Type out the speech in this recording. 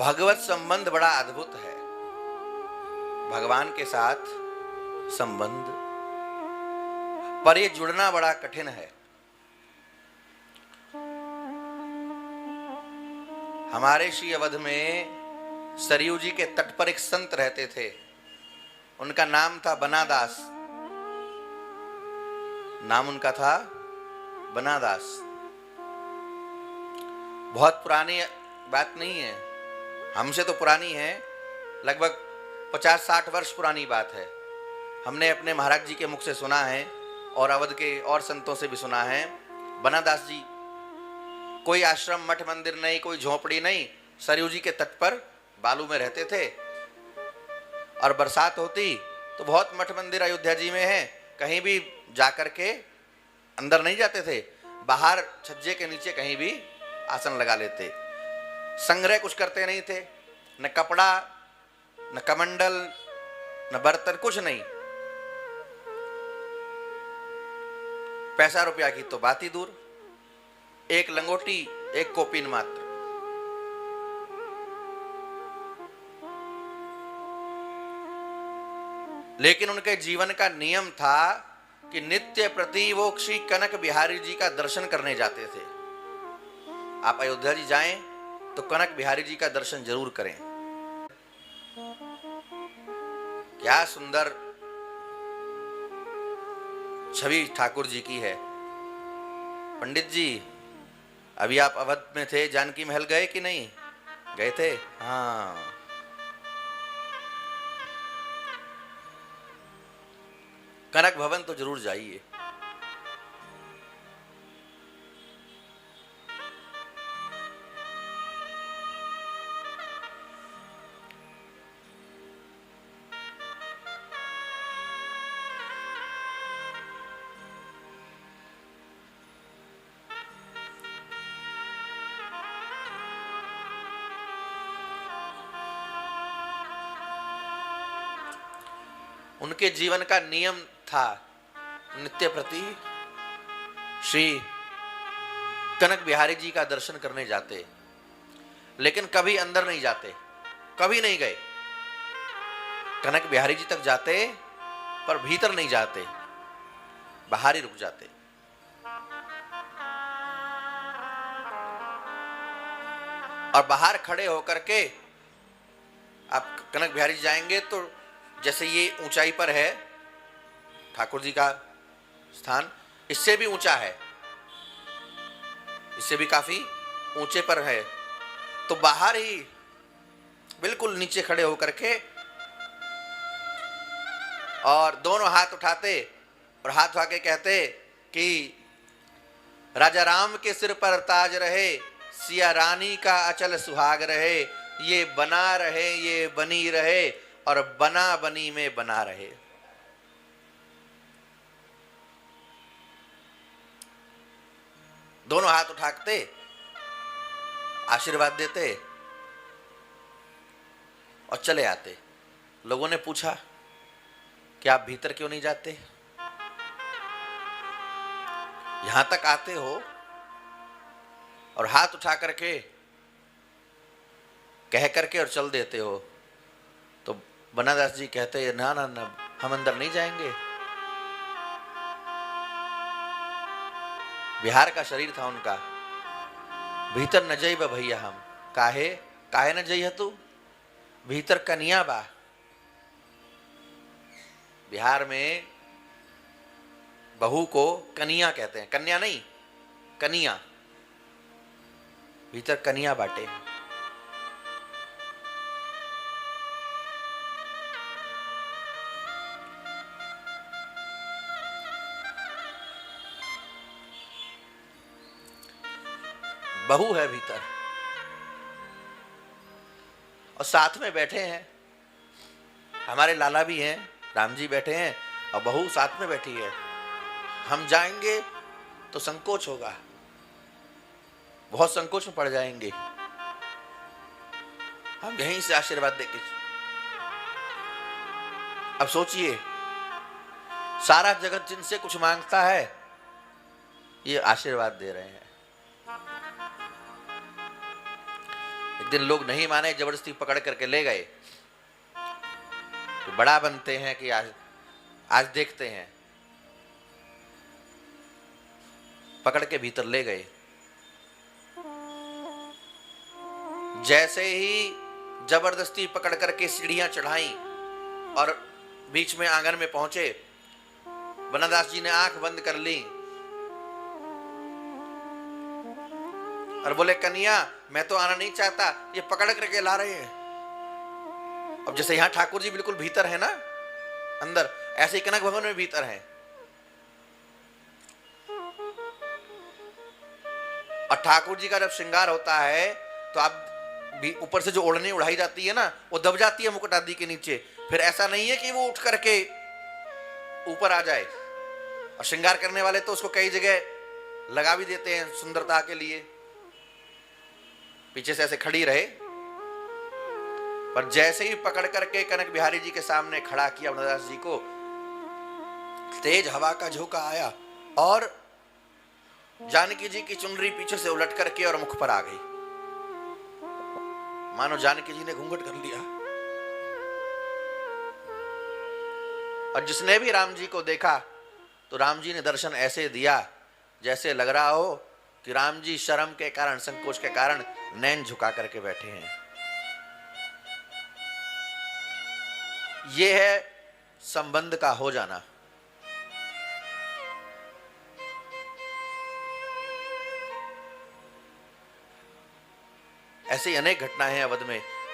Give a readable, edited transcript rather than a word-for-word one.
भगवत संबंध बड़ा अद्भुत है। भगवान के साथ संबंध, पर ये जुड़ना बड़ा कठिन है। हमारे श्री अवध में सरयू जी के तट पर एक संत रहते थे। उनका नाम था बनादास। नाम उनका था बनादास। बहुत पुरानी बात नहीं है, हमसे तो पुरानी है, लगभग 50-60 वर्ष पुरानी बात है। हमने अपने महाराज जी के मुख से सुना है और अवध के और संतों से भी सुना है। बनादास जी कोई आश्रम मठ मंदिर नहीं, कोई झोपड़ी नहीं, सरयू जी के तट पर बालू में रहते थे। और बरसात होती तो बहुत मठ मंदिर अयोध्या जी में है, कहीं भी जाकर के अंदर नहीं जाते थे, बाहर छज्जे के नीचे कहीं भी आसन लगा लेते। संग्रह कुछ करते नहीं थे, न कपड़ा, न कमंडल, न बर्तन, कुछ नहीं। पैसा रुपया की तो बात ही दूर, एक लंगोटी, एक कोपिन मात्र। लेकिन उनके जीवन का नियम था कि नित्य प्रति वो श्री कनक बिहारी जी का दर्शन करने जाते थे। आप अयोध्या जी जाएं तो कनक बिहारी जी का दर्शन जरूर करें। क्या सुंदर छवि ठाकुर जी की है। पंडित जी, अभी आप अवध में थे, जानकी महल गए कि नहीं गए थे? हाँ, कनक भवन तो जरूर जाइए। उनके जीवन का नियम था नित्य प्रति श्री कनक बिहारी जी का दर्शन करने जाते, लेकिन कभी अंदर नहीं जाते, कभी नहीं गए। कनक बिहारी जी तक जाते पर भीतर नहीं जाते, बाहर ही रुक जाते। और बाहर खड़े होकर के आप कनक बिहारी जी जाएंगे तो जैसे ये ऊंचाई पर है ठाकुर जी का स्थान, इससे भी ऊंचा है, इससे भी काफी ऊंचे पर है। तो बाहर ही बिल्कुल नीचे खड़े होकर के और दोनों हाथ उठाते और हाथ उठा के कहते कि राजा राम के सिर पर ताज रहे, सिया रानी का अचल सुहाग रहे, ये बना रहे, ये बनी रहे और बना बनी में बना रहे। दोनों हाथ उठाते, आशीर्वाद देते और चले आते। लोगों ने पूछा कि आप भीतर क्यों नहीं जाते? यहां तक आते हो और हाथ उठा करके कह करके और चल देते हो। तो बनादास जी कहते ना ना ना, हम अंदर नहीं जाएंगे। बिहार का शरीर था उनका, भीतर न जइब भैया हम। काहे काहे न जइह तू, भीतर कनिया बा। बिहार में बहू को कनिया कहते हैं, कन्या नहीं, कनिया। भीतर कनिया बाटे। बहू है भीतर और साथ में बैठे हैं हमारे लाला भी हैं, राम जी बैठे हैं और बहू साथ में बैठी है। हम जाएंगे तो संकोच होगा, बहुत संकोच में पड़ जाएंगे। हम यहीं से आशीर्वाद देके, अब सोचिए सारा जगत जिनसे कुछ मांगता है ये आशीर्वाद दे रहे हैं। एक दिन लोग नहीं माने, जबरदस्ती पकड़ करके ले गए। तो बड़ा बनते हैं कि आज देखते हैं। पकड़ के भीतर ले गए। जैसे ही जबरदस्ती पकड़ करके सीढ़ियां चढ़ाई और बीच में आंगन में पहुंचे, वनदास जी ने आंख बंद कर ली और बोले, कन्या मैं तो आना नहीं चाहता, ये पकड़ करके ला रहे हैं। अब जैसे यहां ठाकुर जी बिल्कुल भीतर है ना अंदर, ऐसे ही कनक भवन में भीतर है। और ठाकुर जी का जब श्रृंगार होता है तो आप ऊपर से जो ओढ़नी उड़ाई जाती है ना, वो दब जाती है मुकुट आदि के नीचे। फिर ऐसा नहीं है कि वो उठ करके ऊपर आ जाए। और श्रृंगार करने वाले तो उसको कई जगह लगा भी देते हैं सुंदरता के लिए, पीछे से ऐसे खड़ी रहे। पर जैसे ही पकड़ करके कनक बिहारी जी के सामने खड़ा किया वनदास जी को, तेज हवा का झोंका आया और जानकी जी की चुनरी पीछे से उलट करके और मुख पर आ गई, मानो जानकी जी ने घूंघट कर लिया। और जिसने भी राम जी को देखा तो राम जी ने दर्शन ऐसे दिया जैसे लग रहा हो कि राम जी शर्म के कारण, संकोच के कारण नैन झुका करके बैठे हैं। यह है संबंध का हो जाना। ऐसी अनेक घटनाएं हैं अवध में।